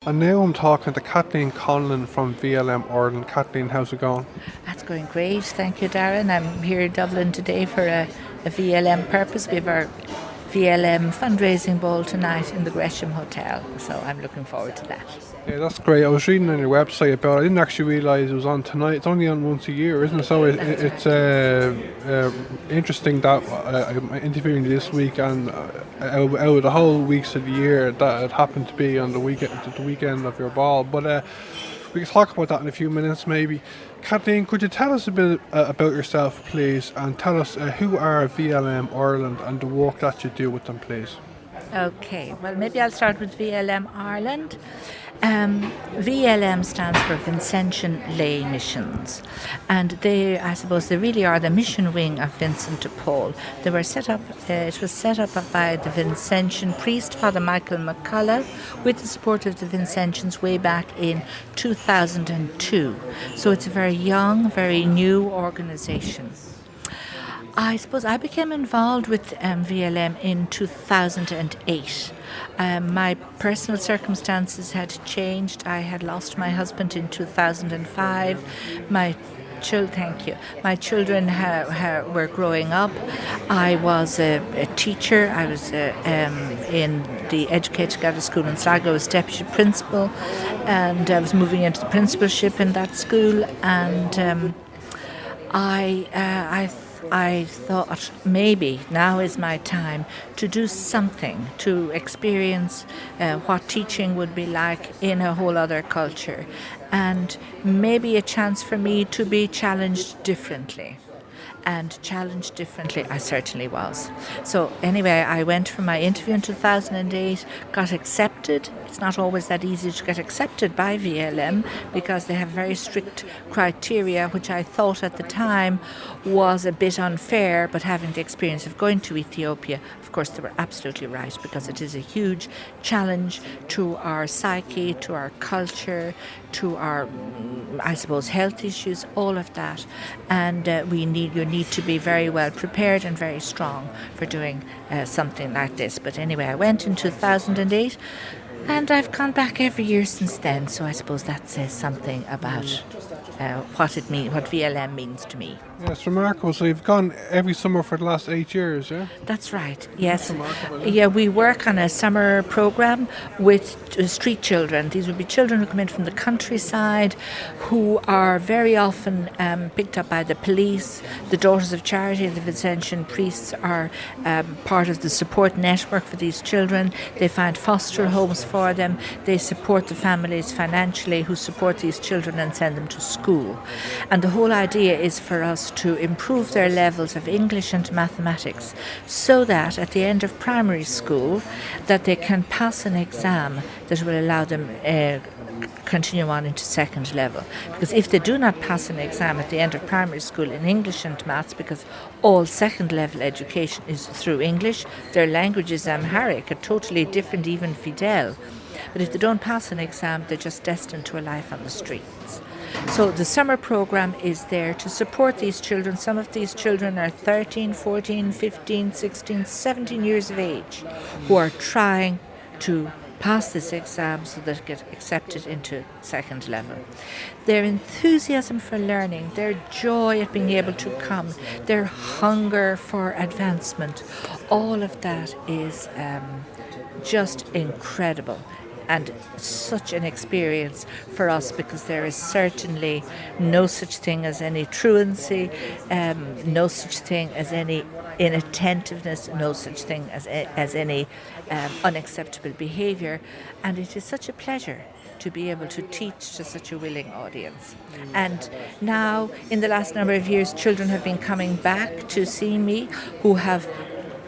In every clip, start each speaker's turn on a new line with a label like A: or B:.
A: And now I'm talking to Kathleen Conlon from VLM Ireland. Kathleen, how's it going?
B: That's going great. Thank you, Darren. I'm here in Dublin today for a VLM purpose. We have our VLM fundraising ball tonight in the Gresham Hotel. So I'm looking forward to that.
A: Yeah, that's great. I was reading on your website about it. I didn't actually realise it was on tonight. It's only on once a year, isn't it? So it's interesting that I'm interviewing you this week, and out of the whole weeks of the year, that it happened to be on the weekend of your ball. But we can talk about that in a few minutes, maybe. Kathleen, could you tell us a bit about yourself, please, and tell us who are VLM Ireland and the work that you do with them, please?
B: Okay, well, maybe I'll start with VLM Ireland. VLM stands for Vincentian Lay Missions, and they really are the mission wing of Vincent de Paul. They were set up, it was set up by the Vincentian priest, Father Michael McCullough, with the support of the Vincentians way back in 2002. So it's a very young, very new organisation. I suppose I became involved with VLM in 2008. My personal circumstances had changed. I had lost my husband in 2005. My children were growing up. I was a teacher. I was in the Educate Together school in Sligo. I was deputy principal, and I was moving into the principalship in that school. And I thought maybe now is my time to do something, to experience what teaching would be like in a whole other culture, and maybe a chance for me to be challenged differently. And challenged differently, I certainly was. So anyway, I went for my interview in 2008, got accepted. It's not always that easy to get accepted by VLM because they have very strict criteria, which I thought at the time was a bit unfair, but having the experience of going to Ethiopia, of course they were absolutely right, because it is a huge challenge to our psyche, to our culture, to our, I suppose, health issues, all of that. And you need to be very well prepared and very strong for doing something like this. But anyway, I went in 2008, and I've gone back every year since then. So I suppose that says something about what VLM means to me.
A: Yes, remarkable. So you've gone every summer for the last 8 years, yeah?
B: That's right, yes.
A: That's remarkable,
B: yeah, we work on a summer program with street children. These would be children who come in from the countryside, who are very often picked up by the police. The Daughters of Charity, the Vincentian priests, are part of the support network for these children. They find foster homes for them. They support the families financially who support these children and send them to school. And the whole idea is for us to improve their levels of English and mathematics, so that at the end of primary school that they can pass an exam that will allow them continue on into second level. Because if they do not pass an exam at the end of primary school in English and maths, because all second level education is through English, their language is Amharic, a totally different, even Fidel. But if they don't pass an exam, they're just destined to a life on the streets. So the summer program is there to support these children. Some of these children are 13, 14, 15, 16, 17 years of age who are trying to pass this exam so that they get accepted into second level. Their enthusiasm for learning, their joy at being able to come, their hunger for advancement, all of that is just incredible. And such an experience for us, because there is certainly no such thing as any truancy, no such thing as any inattentiveness, no such thing as any unacceptable behaviour. And it is such a pleasure to be able to teach to such a willing audience. And now, in the last number of years, children have been coming back to see me who have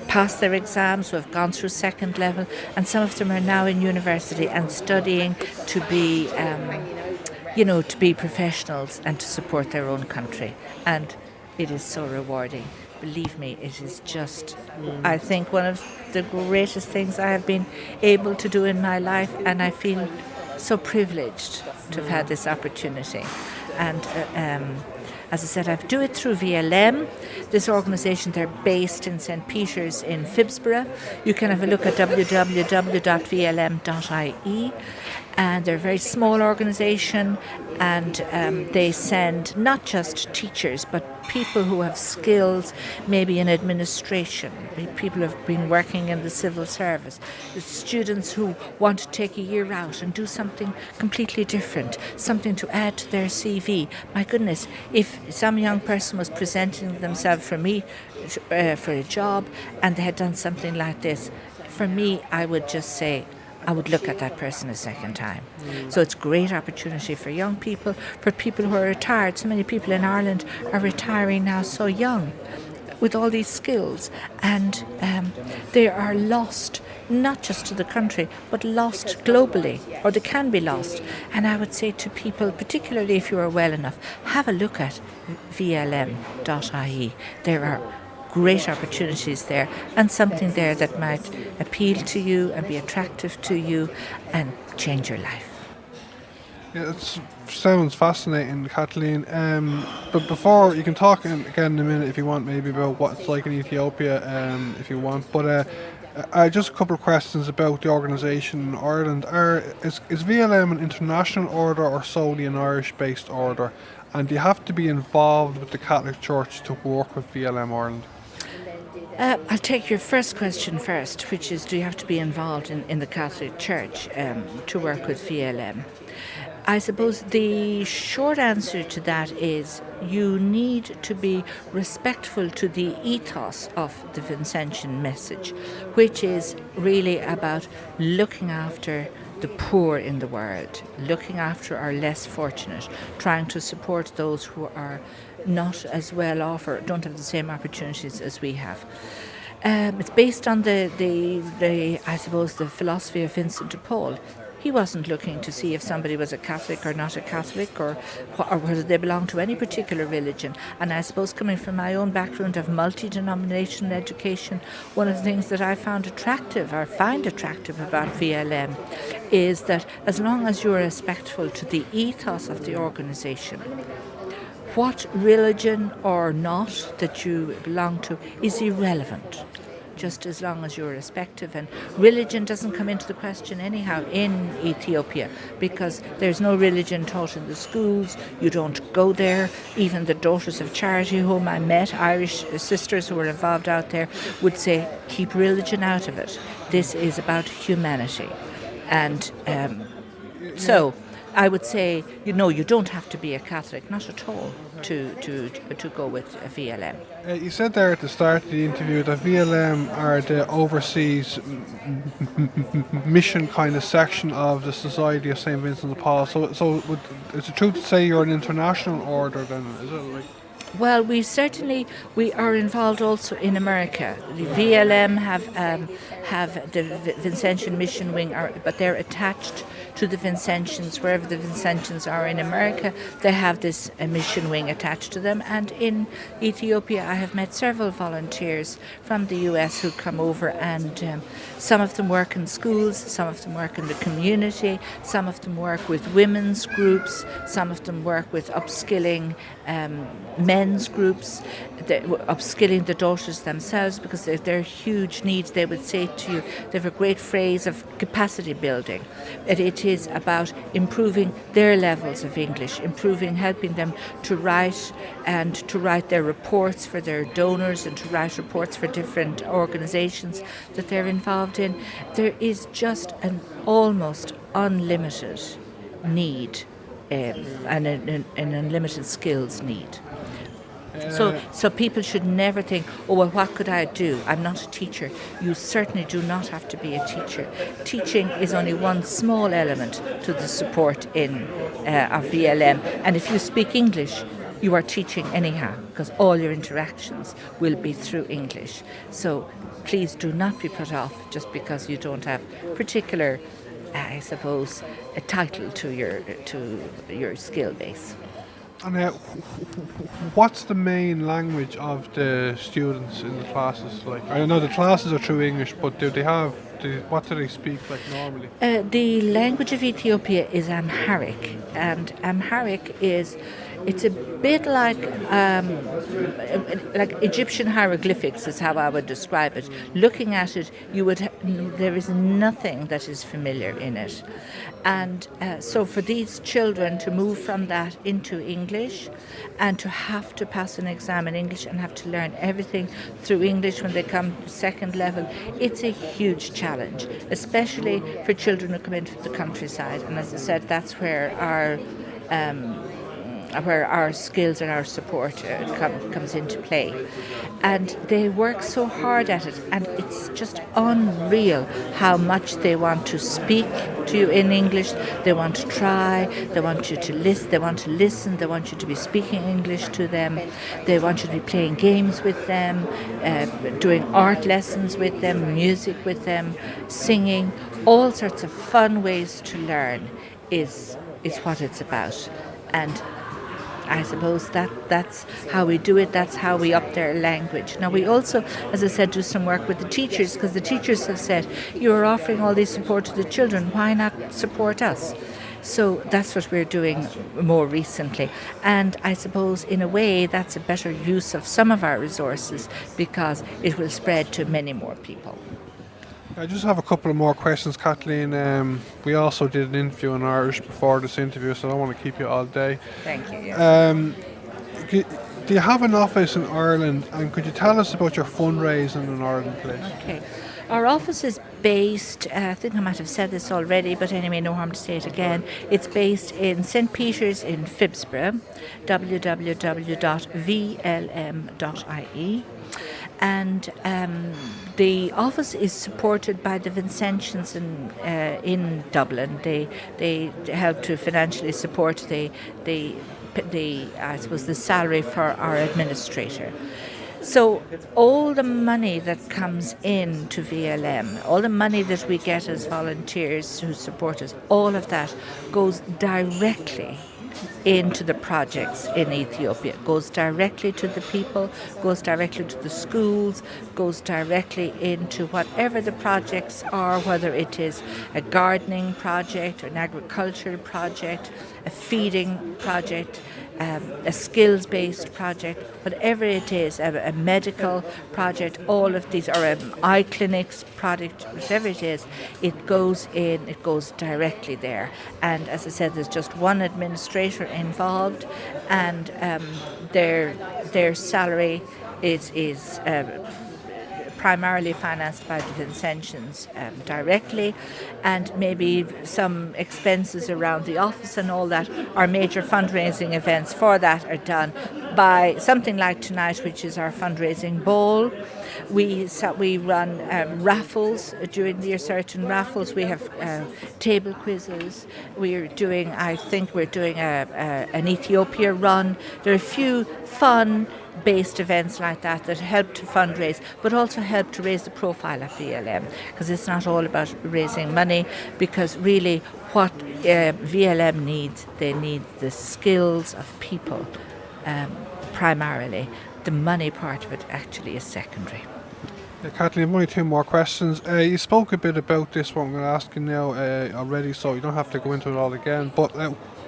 B: passed their exams, who have gone through second level, and some of them are now in university and studying to be, to be professionals and to support their own country. And it is so rewarding. Believe me, it is just, I think, one of the greatest things I have been able to do in my life, and I feel so privileged to have had this opportunity. And as I said, I do it through VLM. This organisation, they're based in St. Peter's in Phibsborough. You can have a look at www.vlm.ie. and they're a very small organisation, and they send not just teachers but people who have skills maybe in administration, people who have been working in the civil service, students who want to take a year out and do something completely different, something to add to their CV. My goodness, if some young person was presenting themselves for me for a job and they had done something like this, for me, I would just say, I would look at that person a second time. So it's a great opportunity for young people, for people who are retired. So many people in Ireland are retiring now so young with all these skills, and they are lost, not just to the country, but lost globally, or they can be lost. And I would say to people, particularly if you are well enough, have a look at VLM.ie. There are great opportunities there, and something there that might appeal to you and be attractive to you and change your life.
A: Yeah, it sounds fascinating, Kathleen. But before, you can talk again in a minute if you want, maybe about what it's like in Ethiopia, if you want. But just a couple of questions about the organisation in Ireland. Is VLM an international order or solely an Irish-based order? And do you have to be involved with the Catholic Church to work with VLM Ireland?
B: I'll take your first question first, which is, do you have to be involved in the Catholic Church to work with VLM? I suppose the short answer to that is you need to be respectful to the ethos of the Vincentian message, which is really about looking after the poor in the world, looking after our less fortunate, trying to support those who are not as well off or don't have the same opportunities as we have. It's based on the I suppose the philosophy of Vincent de Paul. He wasn't looking to see if somebody was a Catholic or not a Catholic, or whether they belonged to any particular religion. And I suppose, coming from my own background of multi-denominational education, one of the things that I found attractive, or find attractive about VLM, is that as long as you're respectful to the ethos of the organisation, what religion or not that you belong to is irrelevant, just as long as you're respectful. And religion doesn't come into the question anyhow in Ethiopia, because there's no religion taught in the schools. You don't go there. Even the Daughters of Charity, whom I met, Irish sisters who were involved out there, would say, keep religion out of it. This is about humanity. And so I would say, you don't have to be a Catholic, not at all, to go with a VLM.
A: You said there at the start of the interview that VLM are the overseas mission kind of section of the Society of St. Vincent de Paul. So is it true to say you're an international order then? Is it like?
B: Well, we are involved also in America. The VLM have the Vincentian Mission Wing, but they're attached to the Vincentians. Wherever the Vincentians are in America, they have this mission wing attached to them. And in Ethiopia, I have met several volunteers from the US who come over, and some of them work in schools, some of them work in the community, some of them work with women's groups, some of them work with upskilling men's groups, upskilling the daughters themselves, because they're huge needs. They would say to you, they have a great phrase of capacity building. It is about improving their levels of English, helping them to write their reports for their donors, and to write reports for different organisations that they're involved in. There is just an almost unlimited need, and an unlimited skills need. So people should never think, oh, well, what could I do? I'm not a teacher. You certainly do not have to be a teacher. Teaching is only one small element to the support of VLM. And if you speak English, you are teaching anyhow, because all your interactions will be through English. So please do not be put off just because you don't have particular, I suppose, a title to your skill base.
A: And what's the main language of the students in the classes? Like, I know the classes are through English, but do they have what do they speak like normally?
B: The language of Ethiopia is Amharic, and Amharic it's a bit like Egyptian hieroglyphics is how I would describe it. Looking at it, there is nothing that is familiar in it, and so for these children to move from that into English, and to have to pass an exam in English and have to learn everything through English when they come to second level, it's a huge challenge, especially for children who come into the countryside. And as I said, that's where our skills and our support comes into play. And they work so hard at it, and it's just unreal how much they want to speak to you in English. They want to try, they want you to listen, they want you to be speaking English to them, they want you to be playing games with them, doing art lessons with them, music with them, singing. All sorts of fun ways to learn is what it's about. And I suppose that's how we do it, that's how we up their language. Now we also, as I said, do some work with the teachers, because the teachers have said, you're offering all this support to the children, why not support us? So that's what we're doing more recently. And I suppose in a way that's a better use of some of our resources, because it will spread to many more people.
A: I just have a couple of more questions, Kathleen. We also did an interview in Irish before this interview, so I don't want to keep you all day.
B: Thank you. Yes.
A: Do you have an office in Ireland, and could you tell us about your fundraising in Ireland, please?
B: Okay. Our office is based, I think I might have said this already, but anyway, no harm to say it again. It's based in St. Peter's in Phibsborough, www.vlm.ie. And the office is supported by the Vincentians in Dublin. They help to financially support the salary for our administrator. So all the money that comes in to VLM, all the money that we get as volunteers who support us, all of that goes directly into the projects in Ethiopia. It goes directly to the people, goes directly to the schools, goes directly into whatever the projects are, whether it is a gardening project, or an agricultural project, a feeding project, a skills-based project, whatever it is, a medical project, all of these, or an eye clinics project, whatever it is, it goes directly there. And as I said, there's just one administrator involved, and their salary is primarily financed by the Vincentians directly, and maybe some expenses around the office and all that. Our major fundraising events for that are done by something like tonight, which is our fundraising ball. We run raffles during the year, certain raffles. We have table quizzes. We're doing an Ethiopia run. There are a few fun-based events like that help to fundraise, but also help to raise the profile of VLM, because it's not all about raising money, because really what VLM needs, they need the skills of people primarily. The money part of it actually is secondary.
A: Kathleen, I've only two more questions. You spoke a bit about this, what I'm going to ask you now already, so you don't have to go into it all again. But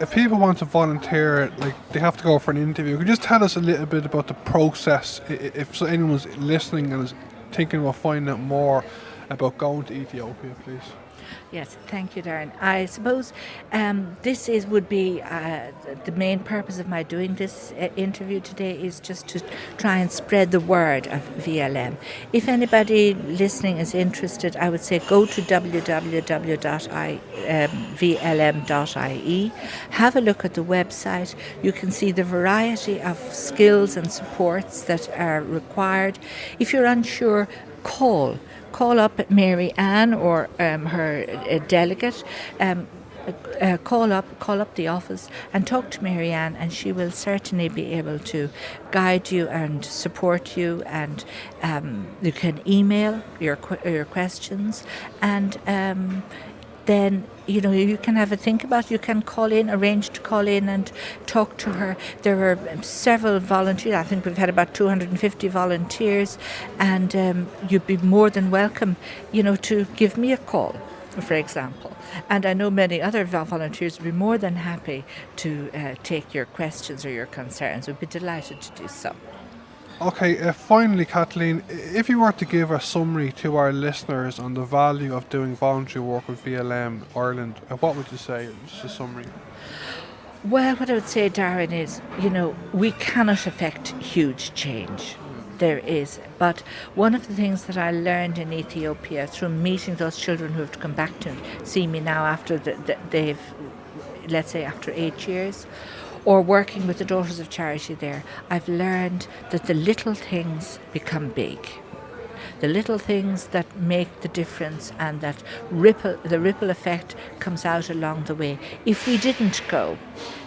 A: if people want to volunteer, they have to go for an interview. Could you just tell us a little bit about the process, if anyone's listening and is thinking about finding out more about going to Ethiopia, please?
B: Yes, thank you, Darren. I suppose this would be the main purpose of my doing this interview today, is just to try and spread the word of VLM. If anybody listening is interested, I would say go to www.vlm.ie, have a look at the website. You can see the variety of skills and supports that are required. If you're unsure, call up Mary Ann or her delegate. Call up the office and talk to Mary Ann, and she will certainly be able to guide you and support you. And you can email your questions, and then you can have a think about it. You can arrange to call in and talk to her. There are several volunteers. I think we've had about 250 volunteers, and you'd be more than welcome to give me a call, for example. And I know many other volunteers would be more than happy to take your questions or your concerns. We'd be delighted to do so.
A: Okay, finally, Kathleen, if you were to give a summary to our listeners on the value of doing voluntary work with VLM Ireland, what would you say? Just a summary.
B: Well, what I would say, Darren, is, we cannot affect huge change. There is. But one of the things that I learned in Ethiopia through meeting those children who have come back to see me now after they've, let's say, after 8 years, or working with the Daughters of Charity there, I've learned that the little things become big. The little things that make the difference, and that the ripple effect comes out along the way. If we didn't go,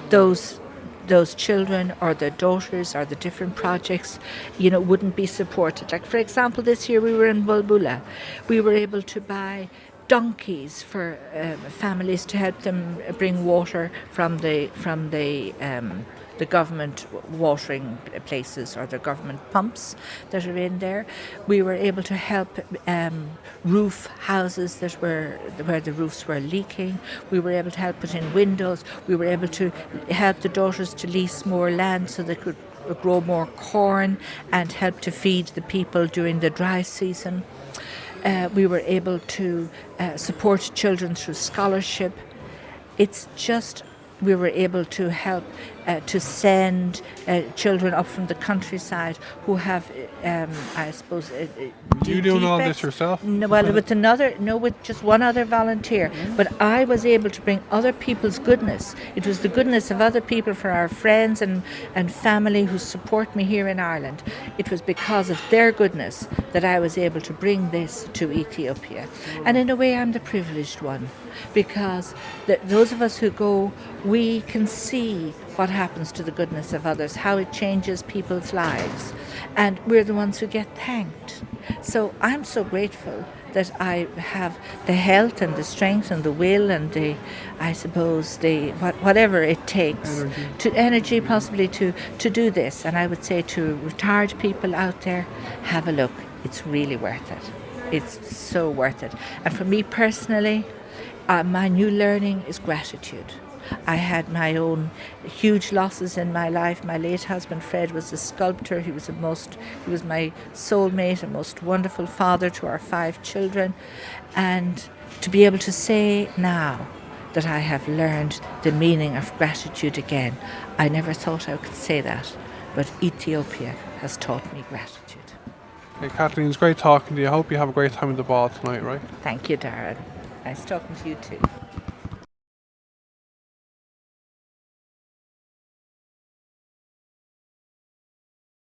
B: those children or their daughters or the different projects, wouldn't be supported. Like, for example, this year we were in Bulbula. We were able to buy donkeys for families to help them bring water from the government watering places, or the government pumps that are in there. We were able to help roof houses where the roofs were leaking. We were able to help put in windows. We were able to help the daughters to lease more land so they could grow more corn and help to feed the people during the dry season. We were able to support children through scholarship. It's just, we were able to help to send children up from the countryside who have, I suppose,
A: you doing all this yourself?
B: No, well, with just one other volunteer. But I was able to bring other people's goodness. It was the goodness of other people, for our friends and family who support me here in Ireland. It was because of their goodness that I was able to bring this to Ethiopia. And in a way, I'm the privileged one, because those of us who go, we can see what happens to the goodness of others, how it changes people's lives, and we're the ones who get thanked. So I'm so grateful that I have the health and the strength and the will and whatever it takes, energy possibly to do this. And I would say to retired people out there, have a look. It's really worth it. It's so worth it. And for me personally, my new learning is gratitude. I had my own huge losses in my life. My late husband Fred was a sculptor. He was my soulmate, a most wonderful father to our 5 children. And to be able to say now that I have learned the meaning of gratitude again, I never thought I could say that, but Ethiopia has taught me gratitude.
A: Hey, Kathleen, it's great talking to you. I hope you have a great time at the ball tonight, right?
B: Thank you, Darren. Nice talking to you too.